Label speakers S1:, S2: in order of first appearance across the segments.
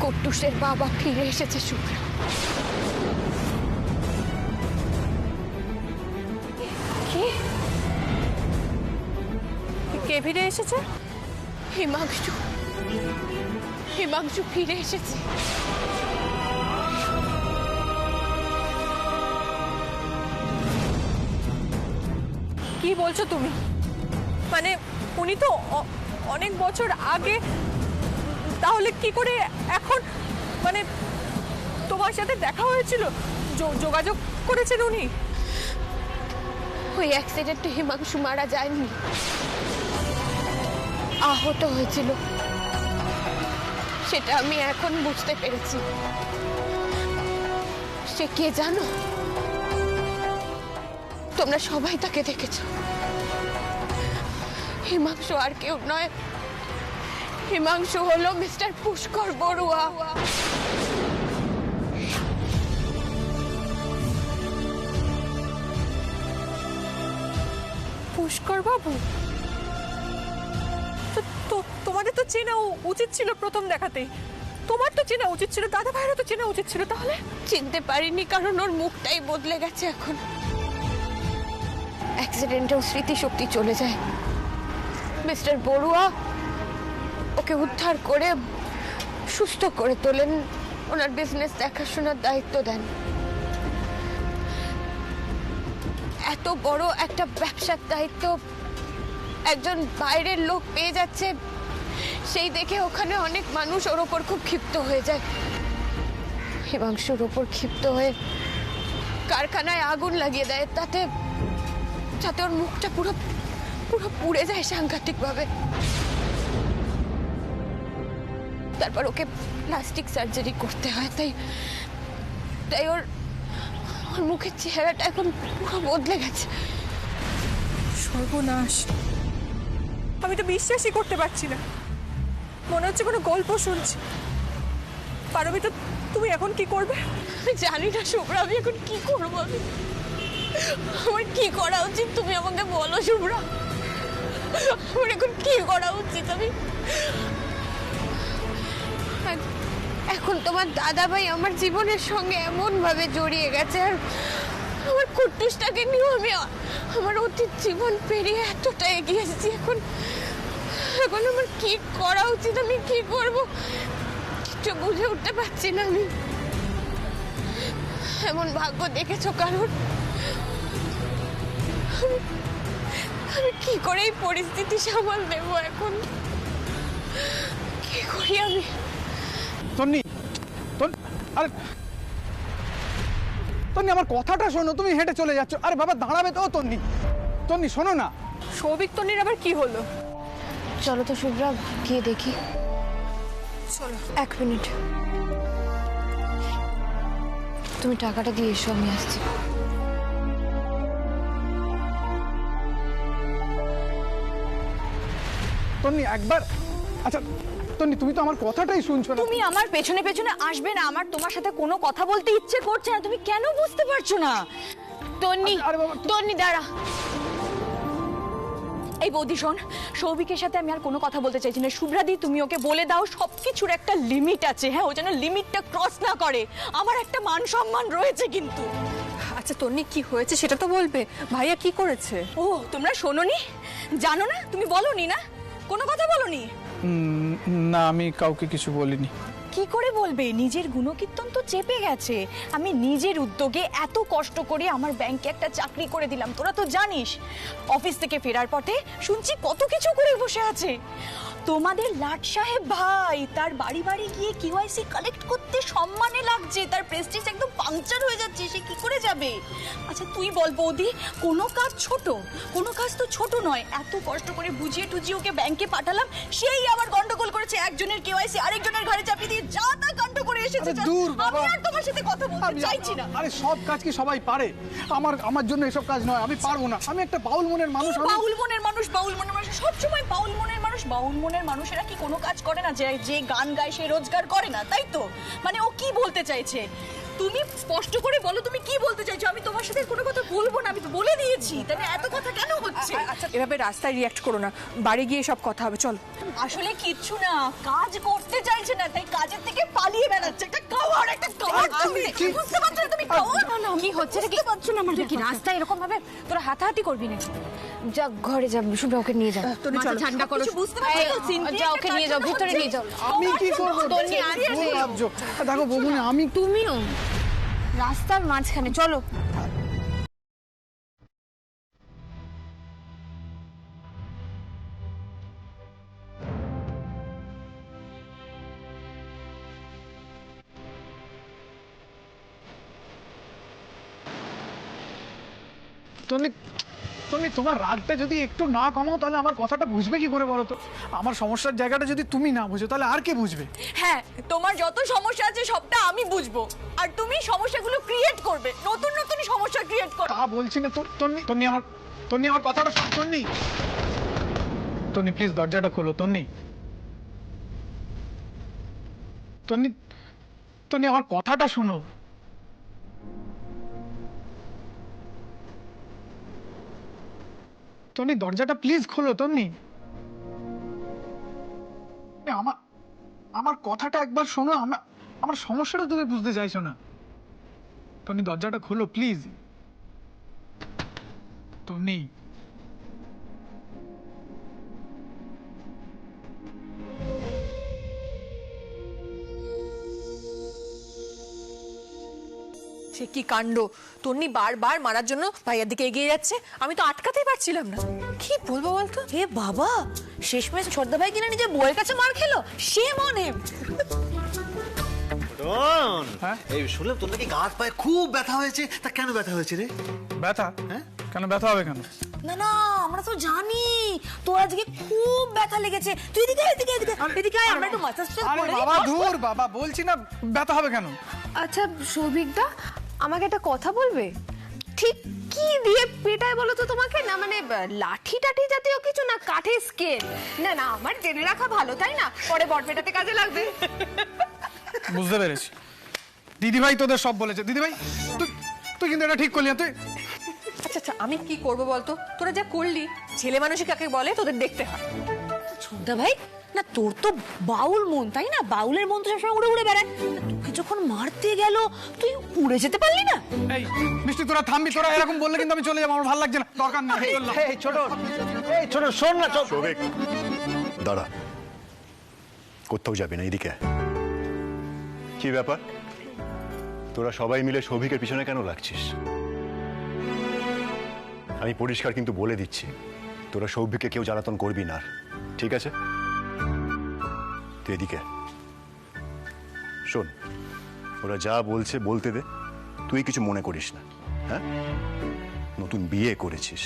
S1: কুট্টুসের বাবা ফিরে এসেছে শুভ্রা।
S2: কে ফিরে এসেছে?
S1: হিমাংশু। হিমাংশু ফিরে এসেছে।
S2: কি বলছো তুমি? মানে উনি তো অনেক বছর আগে, তাহলে কি করে এখন? মানে তোমার সাথে দেখা হয়েছিল, যোগাযোগ করেছেন উনি?
S1: ওই অ্যাক্সিডেন্টে হিমাংশু মারা যায়নি, আহত হয়েছিল। সেটা আমি এখন বুঝতে পেরেছি। সে কে জানো? তোমরা সবাই তাকে দেখেছ। হিমাংশু আর কেউ নয়, হিমাংশু হলো মিস্টার পুষ্কর বড়ুয়া।
S2: পুষ্কর বাবু? তোমাদের তো চেনা উচিত ছিল প্রথম দেখাতেই। তোমার তো চেনা উচিত ছিল, দাদা ভাইয়েরও তো চেনা উচিত ছিল। তাহলে
S1: চিনতে পারিনি কারণ ওর মুখটাই বদলে গেছে এখন। অ্যাক্সিডেন্টেও স্মৃতিশক্তি চলে যায়। মিস্টার বড়ুয়া ওকে উদ্ধার করে সুস্থ করে তোলেন, ওনার বিজনেস দেখাশোনার দায়িত্ব দেন। এত বড় একটা ব্যবসার দায়িত্ব একজন বাইরের লোক পেয়ে যাচ্ছে, সেই দেখে ওখানে অনেক মানুষ ওর ওপর খুব ক্ষিপ্ত হয়ে যায়। হিমাংশুর ওপর ক্ষিপ্ত হয়ে কারখানায় আগুন লাগিয়ে দেয়, তাতে ওর মুখটা পুরো পুরো পুড়ে যায় সাংঘাতিক ভাবে। তারপর ওকে প্লাস্টিক সার্জারি করতে হয়। তাই ওর মুখের চেহারাটা এখন পুরো বদলে গেছে।
S2: সর্বনাশ! আমি তো বিশ্বাসই করতে পারছি না, মনে হচ্ছে কোনো গল্প শুনছি। পারবি তো? তুমি এখন কি করবে?
S1: আমি জানি না শুভ্রা, আমি এখন কি করবো। আমার কি করা উচিত তুমি আমাকে বলো শুভ্রা। আমার এখন কি করা উচিত? আমি এখন তোমার দাদা ভাই আমার জীবনের সঙ্গে এমন ভাবে জড়িয়ে গেছে, আর আমার কুট্টুসটাকে নিয়েও আমি আমার অতীত জীবন পেরিয়ে এতটা এগিয়ে এসেছি। এখন আমার কি করা উচিত? আমি কি করব কিছু বুঝে উঠতে পারছি না। আমি এমন ভাগ্য দেখেছো কারণ? আমি কি করে এই পরিস্থিতি সামাল দেবো এখন? কি করি আমি?
S3: তন্নি, আরে তন্নি, আমার কথাটা শোনো। তুমি হেঁটে চলে যাচ্ছ। আরে বাবা দাঁড়াবে তো। তন্নি, তন্নি শোনো না।
S2: সৌভিক তন্নির আবার কি হলো?
S1: চলো তো শুভ্রা, গিয়ে দেখি।
S2: চলো।
S1: 1 মিনিট, তুমি টাকাটা দিয়ে এসো, আমি আসছি।
S3: তন্নি একবার, আচ্ছা তন্নি তুমি তো আমার কথাটাই শুনছো না।
S4: তুমি আমার পেছনে পেছনে আসবে না। আমার তোমার সাথে কোনো কথা বলতে ইচ্ছে করছে না। তুমি কেন বুঝতে পারছো না?
S1: তন্নি,
S3: আরে বাবা,
S1: তন্নি দাঁড়া।
S4: এই বৌদি শোন, সৌভিকের সাথে আমি আর কোনো কথা বলতে চাইছি না। শুভ্রাদি তুমি ওকে বলে দাও সবকিছুর একটা লিমিট আছে। হ্যাঁ, ও যেন লিমিটটা ক্রস না করে। আমার একটা মান সম্মান রয়েছে কিন্তু।
S2: আচ্ছা তন্নি, কি হয়েছে সেটা তো বলবে। ভাইয়া কি করেছে?
S4: ও তোমরা শোনোনি, জানো না? তুমি বলোনি না? কোনো কথা বলোনি?
S3: না, আমি কাউকে কিছু বলিনি।
S4: কি করে বলবে? নিজের গুণকীর্তন তো চেপে গেছে। আমি নিজের উদ্যোগে এত কষ্ট করে আমার ব্যাংকে একটা চাকরি করে দিলাম, তোরা তো জানিস। অফিস থেকে ফেরার পথে শুনছি কত কিছু করে বসে আছে। তোমাদের লাট সাহেব ভাই তার বাড়ি বাড়ি গিয়ে কেওয়াইসি কালেক্ট করতে সম্মানে লাগছে, তার প্রেস্টিজ একদম পাংচার হয়ে যাচ্ছে। সে কি করে যাবে? আচ্ছা তুই বল বৌদি, কোনো কাজ ছোট? কোনো কাজ তো ছোট নয়। এত কষ্ট করে বুঝিয়ে টুজিয়ে ওকে ব্যাংকে পাঠালাম, সেই আবার গন্ডগোল করেছে। একজনের কেওয়াইসি আরেকজনের ঘরে চাপিয়ে দিয়ে যা তা কাণ্ড করে এসেছে।
S3: আরে দূর বাবা,
S4: আমি আর তোমার সাথে কথা বলতে চাইছি না।
S3: আরে সব কাজ কি সবাই পারে? আমার জন্য এসব কাজ নয়, আমি পারবো না। আমি একটা বাউল মনের মানুষ।
S4: বাউল মনের মানুষ, বাউল মনের মানুষ, সবসময় বাউল মনের মানুষ। বাউল মনের মানুষেরা কি কোনো কাজ করে না? যে গান গায় সে রোজগার করে না, তাই তো? মানে ও কি বলতে চাইছে? তুমি স্পষ্ট করে বলো তুমি কি বলতে চাইছো। আমি তোমার সাথে কোনো কথা বলবো না, আমি তো বলে দিয়েছি। তাহলে এত কথা কেন হচ্ছে?
S2: আচ্ছা এভাবে রাস্তায় রিঅ্যাক্ট করো না, বাড়ি গিয়ে সব কথা হবে। চলো।
S4: আসলে কিচ্ছু না, কাজ করতে চাইছে না, তাই কাজের থেকে পালিয়ে বুঝতে পারছো না তুমি?
S1: কি হচ্ছে রে? কি পাচ্ছ না? তুই কি রাস্তায় এরকম ভাবে তোরা হাতাহাতি করবি না? যা ঘরে যা, শুভ ওকে নিয়ে যাও।
S4: মাথা ঠান্ডা করো। বুঝতে পারছো তো? সিনথিয়া
S1: যাও, ওকে নিয়ে যাও, ভিতরে নিয়ে যাও।
S3: আমি কি করবো?
S1: তন্নি আছে।
S3: ভুল ভাবছো। দেখো বৌমনি, আমি
S1: তুমিও রাস্তার মাঝখানে, চলো।
S3: তন্নি, তন্নি, তোমার রাগটা যদি একটু না কমাও তাহলে আমার কথাটা বুঝবে কি করে বলো তো? আমার সমস্যার জায়গাটা যদি তুমি না বুঝো তাহলে আর কে বুঝবে?
S4: হ্যাঁ, তোমার যত সমস্যা আছে সবটা আমি বুঝবো, আর তুমি সমস্যাগুলো ক্রিয়েট করবে, নতুন নতুন সমস্যা ক্রিয়েট করবে।
S3: তা বলছি না তো। তন্নি, তন্নি আমার কথাটা শোন। তন্নি, তন্নি প্লিজ দরজাটা খোলো। তন্নি, তন্নি, তন্নি আমার কথাটা শোনো। তন্নি দরজাটা প্লিজ খোলো। তন্নি, আমার আমার কথাটা একবার শোনো। আমার সমস্যাটা তুমি বুঝতে চাইছো না। তন্নি দরজাটা খোলো প্লিজ। তন্নি,
S2: সে কি কাণ্ড! তন্নি বারবার মারার জন্য ভাইয়ার দিকে এগিয়ে যাচ্ছে, আমি তো আটকাতেই পারছিলাম না। কি বলবো বলতো?
S4: হে বাবা, শেষমেশ ছোটদা ভাই কিনা নিজের বউয়ের কাছে মার খেলো। Shame on him.
S3: হ্যাঁ?
S5: এই শুনলাম তোর নাকি গা হাত পায়ে খুব ব্যথা হয়েছে, তা কেন ব্যথা হয়েছে রে?
S3: ব্যথা?
S5: হ্যাঁ?
S3: কেন ব্যথা হবে কেন?
S4: না না, আমরা তো জানি তোর আজকে খুব ব্যথা লেগেছে। তুই এদিকে এদিকে এদিকে এদিকে আয়, আমরা একটু মাসাজ
S3: আরে
S4: করে
S3: বাবা দূর বাবা, বলছি না ব্যথা হবে কেন?
S1: আচ্ছা সৌভিকদা, আমাকে একটা কথা বলবে? ঠিক কি দিয়ে পেটায় বলো তো তোমাকে? না মানে লাঠি টাঠি জাতীয় কিছু, না কাঠের স্কেল? না না, আমার জেনে রাখা ভালো, তাই না? পরে বটপেটাতে কাজে লাগবে।
S3: বুঝতে পেরেছি। দিদিভাই তোদের সব বলেছে। দিদিভাই তুই তুই কিন্তু এটা ঠিক করলি না। তুই
S2: আচ্ছা আচ্ছা, আমি কি করব বলতো? তোরা যা করলি, ছেলে মানুষই কাকে বলে তোদের দেখতে হয়।
S4: ছোটদা ভাই, না তোর তো বাউল মন, তাই না? বাউলের মন তো সবসময় উড়ে উড়ে বেড়ায়। তোকে যখন মারতে গেল তুই উড়ে যেতে পারলি না?
S3: এই মিষ্টি, তোরা থামবি। তোরা এরকম বললে কিন্তু আমি চলে যাবো। আমার ভালো লাগছে না। দরকার নেই। চললাম।
S5: এই ছোট শোন না।
S6: সৌভিক, দাঁড়া, কোথাও যাবি না, এদিকে আয়। কি ব্যাপার, তোরা সবাই মিলে সৌভিকের পিছনে কেন লাগছিস? আমি পরিষ্কার কিন্তু বলে দিচ্ছি, তোরা সৌভিককে কেউ জ্বালাতন করবি না, ঠিক আছে? তুই এদিকে আয়। শোন, ওরা যা বলছে বলতে দে, তুই কিছু মনে করিস না। হ্যাঁ, নতুন বিয়ে করেছিস,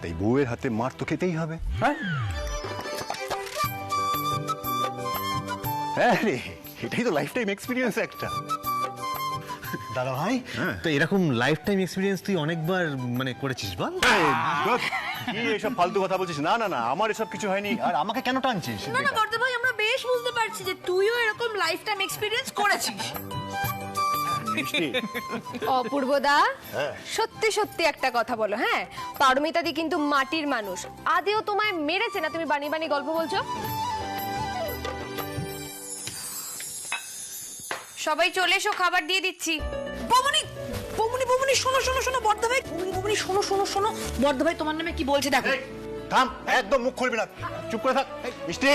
S6: তাই বউয়ের হাতে মার তো খেতেই হবে।
S3: হ্যাঁ?
S6: হ্যাঁ রে, এটাই তো লাইফ টাইম এক্সপিরিয়েন্স একটা।
S5: দাদা ভাই, তো এরকম লাইফ টাইম এক্সপিরিয়েন্স তুই অনেকবার মানে করেছিস বল?
S6: কি এসব ফালতু কথা বলছিস? না না না, আমার এসব কিছু হয়নি। আর আমাকে কেন টানছিস?
S4: না না বড়দা ভাই, আমরা বেশ বুঝতে পারছি যে তুইও এরকম লাইফ টাইম এক্সপেরিয়েন্স করেছিস।
S1: অপূর্বদা, সত্যি সত্যি একটা কথা বলো। হ্যাঁ, পারমিতাদি কিন্তু মাটির মানুষ। আদেও তোমায় মেরেছে না? তুমি বানিয়ে বানিয়ে গল্প বলছো। সবাই চলে এসো, খাবার দিয়ে দিচ্ছি।
S4: বমনি বমনি বমনি, শোনো শোনো শোনো বড়দা ভাই, বমনি বমনি শোনো শোনো শোনো, বড়দা ভাই তোমার নামে কি বলছে দেখো।
S6: এই, থাম, একদম মুখ খুলবি না। চুপ করে থাক। এই, মিষ্টি,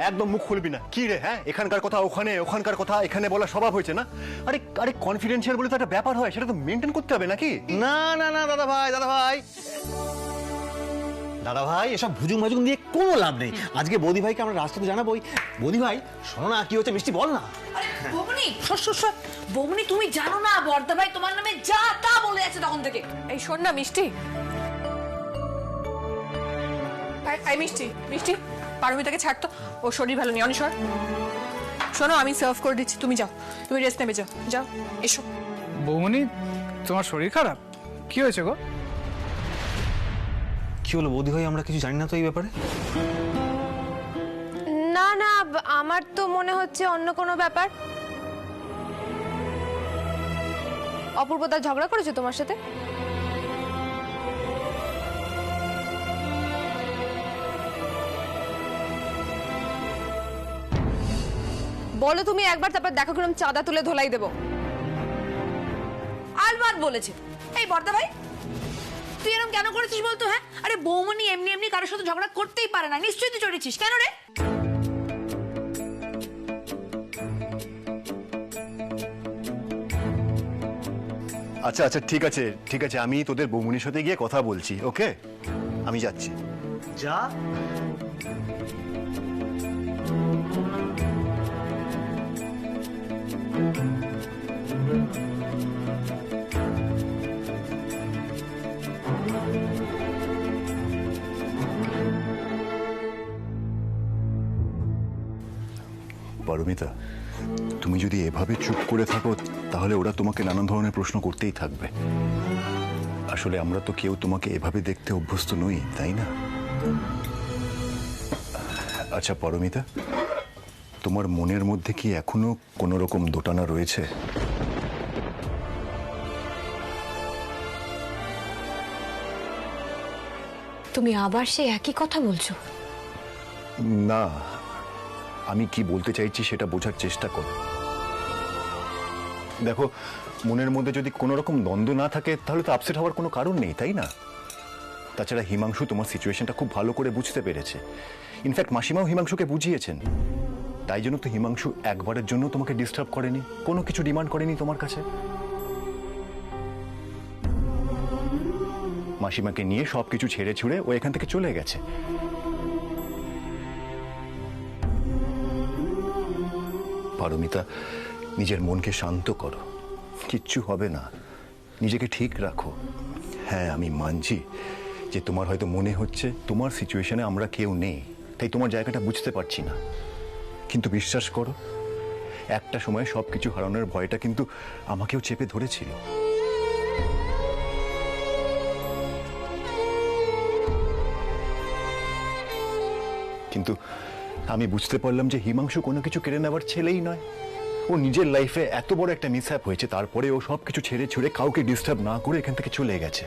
S6: একদম মুখ খুলবি না। কি রে? হ্যাঁ, এখানকার কথা ওখানে, ওখানকার কথা এখানে বলা স্বভাব হয়েছে না? আরে আরে, কনফিডেন্সিয়াল বলে তো একটা ব্যাপার হয়, সেটা তো মেনটেন করতে হবে নাকি?
S5: না না না দাদা ভাই, দাদা ভাই এসব ভুজুং ভাজুং দিয়ে কোনো লাভ নেই। আজকে বৌদি ভাইকে আমরা রাস্তাতে জানাবোই। বৌদি ভাই শোনো না, কি হচ্ছে মিষ্টি বল না।
S4: আরে বমনি সর সর সর, বমনি তুমি জানো না বড়দা ভাই তোমার নামে যা তা বলে যাচ্ছে তখন থেকে।
S2: এই শোন না মিষ্টি, এই মিষ্টি মিষ্টি, পারমিতাকে ছাড় তো, ও শরীর ভালো নেই। অনিশ্বর শোনো, আমি সার্ভ করে দিচ্ছি, তুমি যাও, তুমি রেস্ট নেবে, যাও যাও, এসো।
S3: বৌমনি, তোমার শরীর খারাপ? কি হয়েছে গো?
S5: কি হলো বৌদি ভাই, আমরা কিছু জানি না তো এই ব্যাপারে।
S1: না না, আমার তো মনে হচ্ছে অন্য কোনো ব্যাপার। অপূর্বদা ঝগড়া করেছে তোমার সাথে? বলো তুমি একবার, তারপর দেখো কিরম চাঁদা তুলে ধোলাই দেবো।
S7: বলেছে। এই বর্দা ভাই, তুই এরকম কেন করেছিস বলতো? হ্যাঁ, আরে বৌমনি এমনি এমনি কারোর সাথে ঝগড়া করতেই পারে না, নিশ্চয়ই তুই চড়েছিস। কেন রে?
S6: আচ্ছা আচ্ছা, ঠিক আছে ঠিক আছে, আমি তোদের বৌমনির সাথে গিয়ে কথা বলছি। ওকে, আমি যাচ্ছি।
S5: যা।
S6: পারমিতা, তুমি যদি এভাবে চুপ করে থাকো তাহলে ওরা তোমাকে নানান ধরনের প্রশ্ন করতেই থাকবে। আসলে আমরা তো কেউ তোমাকে এভাবে দেখতে অভ্যস্ত নই, তাই না? আচ্ছা পারমিতা, তোমার মনের মধ্যে কি এখনো কোনো রকম দোটানা রয়েছে?
S1: তুমি আবার সেই একই কথা বলছো?
S6: না, আমি কি বলতে চাইছি সেটা বোঝার চেষ্টা করো। দেখো, মনের মধ্যে যদি কোনো রকম দ্বন্দ্ব না থাকে তাহলে তো আপসেট হওয়ার কোনো কারণ নেই, তাই না? তাছাড়া হিমাংশু তোমার সিচুয়েশনটা খুব ভালো করে বুঝতে পেরেছে। ইনফ্যাক্ট মাসিমাও হিমাংশুকে বুঝিয়েছেন। তাই জন্য তো হিমাংশু একবারের জন্য তোমাকে ডিস্টার্ব করেনি, কোনো কিছু ডিমান্ড করেনি তোমার কাছে। মাসিমাকে নিয়ে সবকিছু ছেড়ে ছুড়ে ও এখান থেকে চলে গেছে। পারমিতা, নিজের মনকে শান্ত করো, কিচ্ছু হবে না, নিজেকে ঠিক রাখো। হ্যাঁ, আমি মানছি যে তোমার হয়তো মনে হচ্ছে তোমার সিচুয়েশনে আমরা কেউ নেই, তাই তোমার জায়গাটা বুঝতে পারছি না। কিন্তু বিশ্বাস করো, একটা সময় সবকিছু হারানোর ভয়টা কিন্তু আমাকেও চেপে ধরেছিল। কিন্তু আমি বুঝতে পারলাম যে হিমাংশু কোনো কিছু কেড়ে নেওয়ার ছেলেই নয়। ও নিজের লাইফে এত বড় একটা মিসহ্যাপ হয়েছে, তারপরে ও সব কিছু ছেড়ে ছুড়ে কাউকে ডিস্টার্ব না করে এখান থেকে চলে গেছে।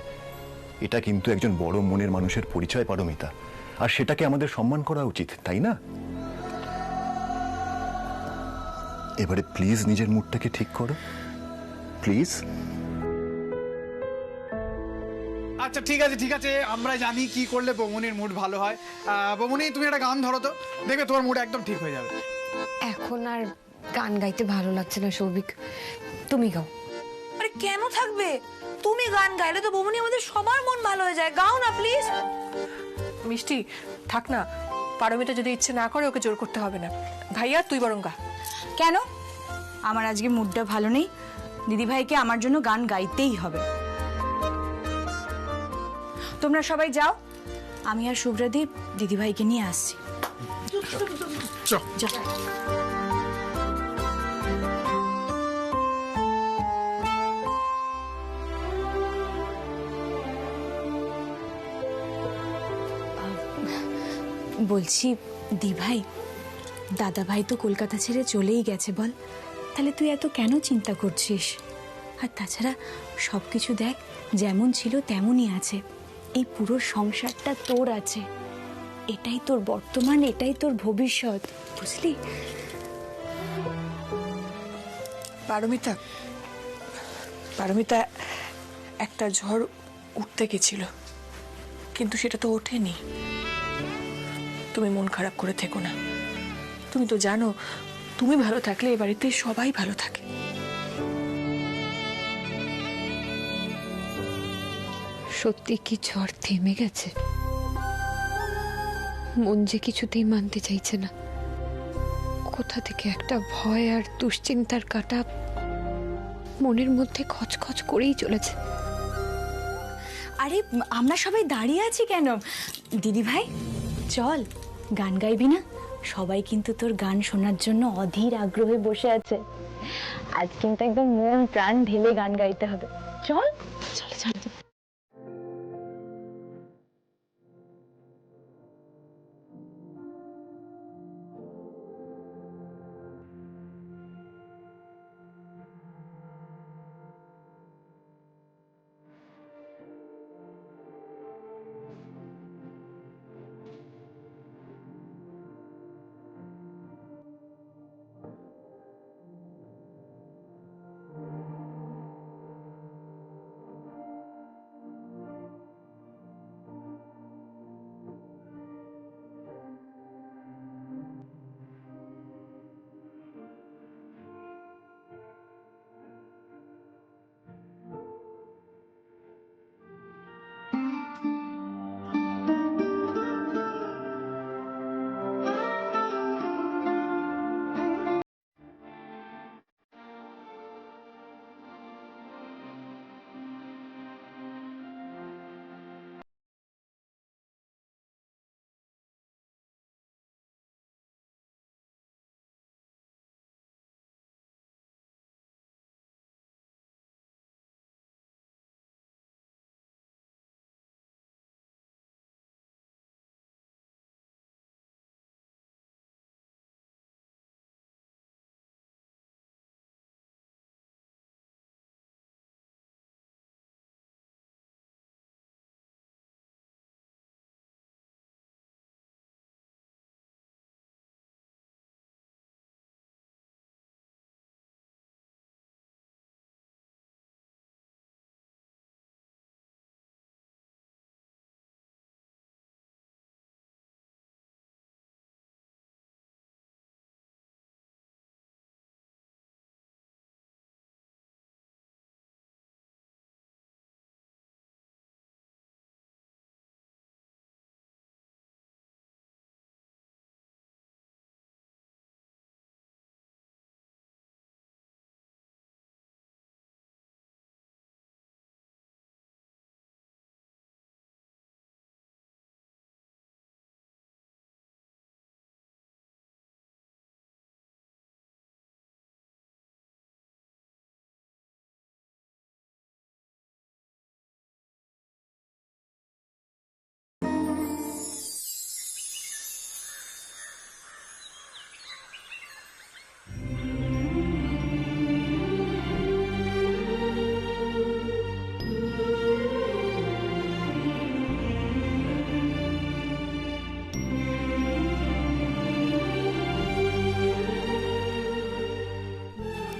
S6: এটা কিন্তু একজন বড় মনের মানুষের পরিচয় পারমিতা, আর সেটাকে আমাদের সম্মান করা উচিত, তাই না? এবারে প্লিজ নিজের মুডটাকে ঠিক করো, প্লিজ।
S3: আচ্ছা ঠিক আছে ঠিক আছে, আমরা জানি কি করলে বৌমনির মুড ভালো হয়। বৌমনি, তুমি একটা গান ধরো তো, দেখবে তোমার মুড একদম ঠিক হয়ে যাবে।
S1: এখন আর গান গাইতে ভালো লাগছে না সৌভিক, তুমি গাও।
S7: আরে কেন থাকবে? তুমি গান গাইলে তো বৌমনি আমাদের সবার মন ভালো হয়ে যায়। গাও না প্লিজ।
S2: মিষ্টি, থাক না, পারমিতা যদি ইচ্ছে না করে ওকে জোর করতে হবে না। ভাইয়া তুই বরং গা।
S4: কেন? আমার আজকে মুডটা ভালো নেই, দিদিভাইকে আমার জন্য গান গাইতেই হবে। তোমরা সবাই যাও, আমি আর শুভ্রাদীপ দিদিভাইকে নিয়ে আসছি। যাও। বলছি দিভাই, দাদা ভাই তো কলকাতা ছেড়ে চলেই গেছে, বল তাহলে তুই এত কেন চিন্তা করছিস? আর তাছাড়া সব কিছু দেখ, যেমন ছিল তেমনই আছে। এই পুরো সংসারটা তোর আছে, এটাই তোর বর্তমান, এটাই তোর ভবিষ্যৎ, বুঝলি?
S2: পারমিতা, পারমিতা, একটা ঝড় উঠতে গেছিল, কিন্তু সেটা তো ওঠেনি। তুমি মন খারাপ করে থেকো না। তুমি তো জানো, তুমি ভালো থাকলে এ বাড়িতে সবাই ভালো থাকে।
S1: সত্যি কি ঝড় থেমে গেছে? মন যে কিছুতেই মানতে চাইছে না। কোথা থেকে একটা ভয় আর দুশ্চিন্তার কাঁটা মনের মধ্যে খচখচ করেই চলেছে।
S4: আরে আমরা সবাই দাঁড়িয়ে আছি কেন? দিদিভাই চল, গান গাইবি না? সবাই কিন্তু তোর গান শোনার জন্য অধীর আগ্রহে বসে আছে। আজ কিন্তু একদম মন প্রাণ ঢেলে গান গাইতে হবে। চল চল চল।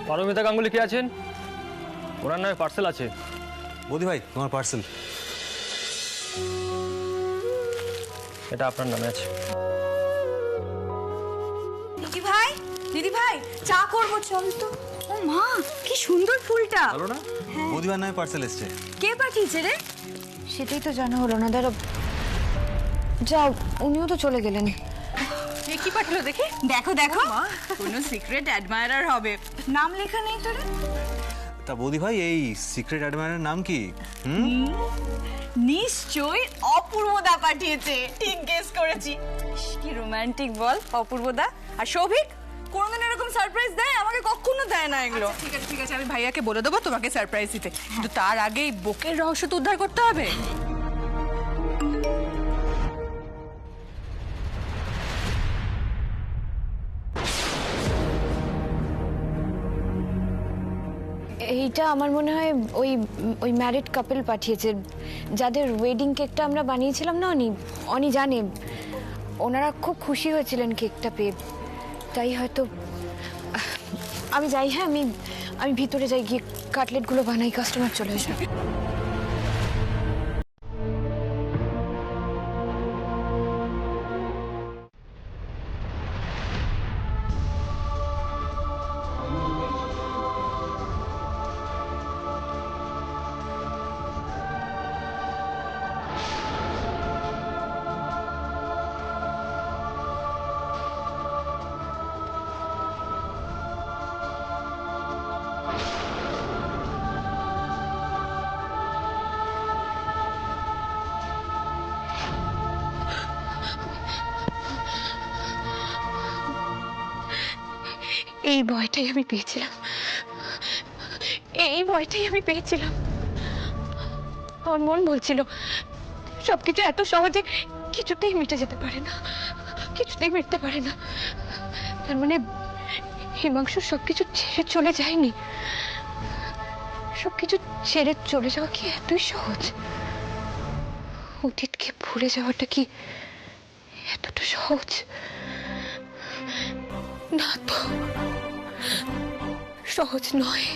S8: পারমিতা গাঙ্গুলি কে আছেন? ওনার নামে পার্সেল আছে।
S5: বৌদি ভাই তোমার পার্সেল।
S8: এটা আপনার নামে আছে।
S7: দিদি ভাই চা করবো, চল তো। ও মা, কি সুন্দর ফুলটা।
S5: ভালো না? বৌদি ভাইয়ের নামে পার্সেল এসছে।
S7: কে পাঠিয়েছে রে?
S1: সেটাই তো জানা হলো না। দাঁড়া, যাও, উনিও তো চলে গেলেন।
S2: এ কি পাঠালো দেখি?
S4: দেখো দেখো কোনো সিক্রেট অ্যাডমায়ারার হবে। নাম লেখা নেই তোর?
S5: তা বৌদি ভাই এই সিক্রেট অ্যাডমায়ারের নাম কি?
S4: নিশ্চয়ই অপূর্বদা পাঠিয়েছে। ঠিক গেস করেছি। ইস, কি রোমান্টিক বল অপূর্বদা। আর সৌভিক কোনদিন এরকম সারপ্রাইজ দেয়? আমাকে কখনো দেয় না এগুলো।
S2: ঠিক আছে ঠিক আছে, আমি ভাইয়াকে বলে দেবো তোমাকে সারপ্রাইজ দিতে, কিন্তু তার আগেই বুকের রহস্য তো উদ্ধার করতে হবে।
S1: এইটা আমার মনে হয় ওই ওই ম্যারিড কাপল পাঠিয়েছে, যাদের ওয়েডিং কেকটা আমরা বানিয়েছিলাম না। অনি জানে, ওনারা খুব খুশি হয়েছিলেন কেকটা পেয়ে, তাই হয়তো। আমি যাই, হ্যাঁ আমি ভিতরে যাই, গিয়ে কাটলেটগুলো বানাই, কাস্টমার চলে আসবে। এই ভয়টাই আমি পেয়েছিলাম, এই ভয়টাই আমি পেয়েছিলাম। আমার মন বলছিল সবকিছু এত সহজে কিছুতেই মিটে যেতে পারে না, কিছুতেই মিটতে পারে না। তার মানে হিমাংশু সবকিছু ছেড়ে চলে যায়নি। সবকিছু ছেড়ে চলে যাওয়া কি এতই সহজ? অতীতকে ভুলে যাওয়াটা কি এতটা সহজ? না তো, সহজ নয়।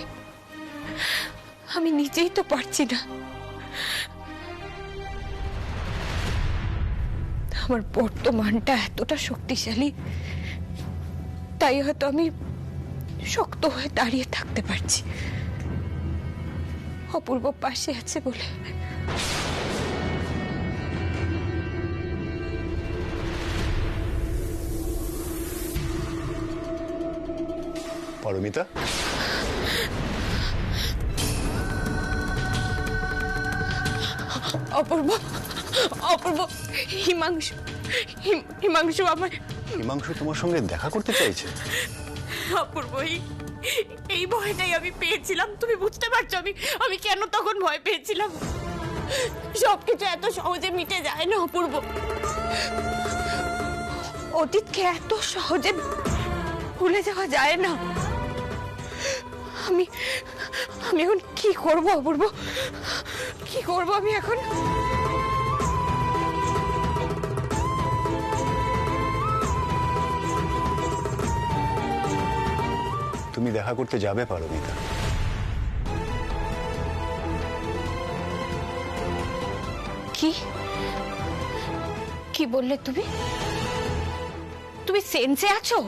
S1: আমি নিজেই তো পারছি না। আমার বর্তমানটা এতটা শক্তিশালী, তাই হয়তো আমি শক্ত হয়ে দাঁড়িয়ে থাকতে পারছি, অপূর্ব পাশে আছে বলে।
S6: পারমিতা,
S1: অপূর্ব, অপূর্ব, হিমাংশু, হিমাংশু আমার।
S6: হিমাংশু তোমার সঙ্গে দেখা করতে চাইছে?
S1: অপূর্ব, এই ভয়টাই আমি পেয়েছিলাম। তুমি বুঝতে পারছো আমি কেন তখন ভয় পেয়েছিলাম? সবকিছু এত সহজে মিটে যায় না অপূর্ব। অতীতকে এত সহজে ভুলে যাওয়া যায় না। আমি এখন কি করব অপূর্ব? কি করব আমি এখন?
S6: তুমি দেখা করতে যাবে পারমিতা?
S1: কি কি বললে তুমি? তুমি সেন্সে আছো?